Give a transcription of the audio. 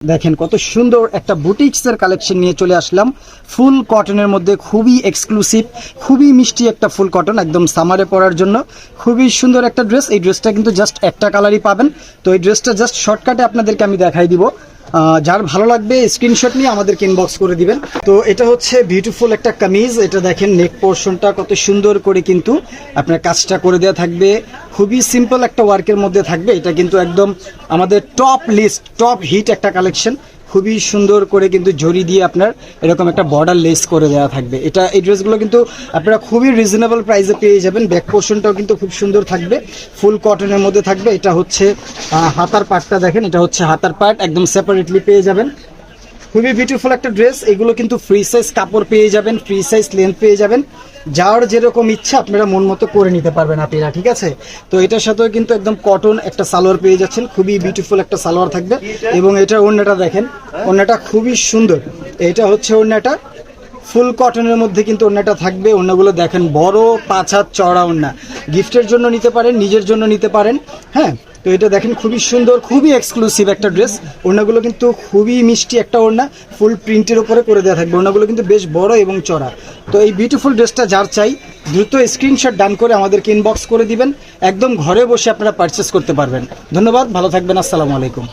দেখেন কত সুন্দর একটা বুটিক্সের কালেকশন নিয়ে চলে আসলাম ফুল কটনের মধ্যে, খুবই এক্সক্লুসিভ, খুবই মিষ্টি একটা ফুল কটন, একদম সামারে পরার জন্য খুবই সুন্দর একটা ড্রেস। এই ড্রেসটা কিন্তু জাস্ট একটা কালারই পাবেন। তো এই ড্রেসটা জাস্ট শর্টকাটে আপনাদেরকে আমি দেখাই দিব। যার ভালো লাগবে স্ক্রিনশট নিয়ে আমাদেরকে ইনবক্স করে দিবেন। তো এটা হচ্ছে বিউটিফুল একটা কামিজ। এটা দেখেন নেক পোর্শনটা কত সুন্দর করে কিন্তু আপনার কাজটা করে দেওয়া থাকবে, খুবই সিম্পল একটা ওয়ার্কের মধ্যে থাকবে। এটা কিন্তু একদম আমাদের টপ লিস্ট, টপ হিট একটা কালেকশন। খুবই সুন্দর করে কিন্তু জড়ি দিয়ে আপনার এরকম একটা বর্ডার লেস করে দেওয়া থাকবে। এই ড্রেসগুলো কিন্তু আপনারা খুবই রিজনেবল প্রাইসে পেয়ে যাবেন। ব্যাক পোর্শনটাও কিন্তু খুব সুন্দর থাকবে, ফুল কটনের মধ্যে থাকবে। এটা হচ্ছে হাতার পার্টটা দেখেন, এটা হচ্ছে হাতার পার্ট, একদম সেপারেটলি পেয়ে যাবেন। খুবই বিউটিফুল একটা ড্রেস। এগুলো কিন্তু ফ্রি সাইজ কাপড় পেয়ে যাবেন, ফ্রি সাইজ লেন্থ পেয়ে যাবেন। যার যেরকম ইচ্ছা আপনারা মন মতো করে নিতে পারবেন আপনারা, ঠিক আছে। তো এটার সাথেও কিন্তু একদম কটন একটা সালোয়ার পেয়ে যাচ্ছেন, খুবই বিউটিফুল একটা সালোয়ার থাকবে। এবং এটার ওড়নাটা দেখেন, ওড়নাটা খুবই সুন্দর। এটা হচ্ছে ওড়নাটা, ফুল কটনের মধ্যে কিন্তু ওড়নাটা থাকবে। ওড়নাগুলো দেখেন বড় 5 হাত চওড়া ওড়না, গিফটের জন্য নিতে পারেন, নিজের জন্য নিতে পারেন। হ্যাঁ, তো এটা দেখেন খুবই সুন্দর, খুবই এক্সক্লুসিভ একটা ড্রেস। ওড়নাগুলো কিন্তু খুবই মিষ্টি একটা ওড়না, ফুল প্রিন্টের উপরে করে দেওয়া থাকবে। ওড়নাগুলো কিন্তু বেশ বড় এবং চড়া। তো এই বিউটিফুল ড্রেসটা যার চাই দ্রুত স্ক্রিনশট ডান করে আমাদেরকে ইনবক্স করে দিবেন। একদম ঘরে বসে আপনারা পারচেস করতে পারবেন। ধন্যবাদ, ভালো থাকবেন, আসসালামু আলাইকুম।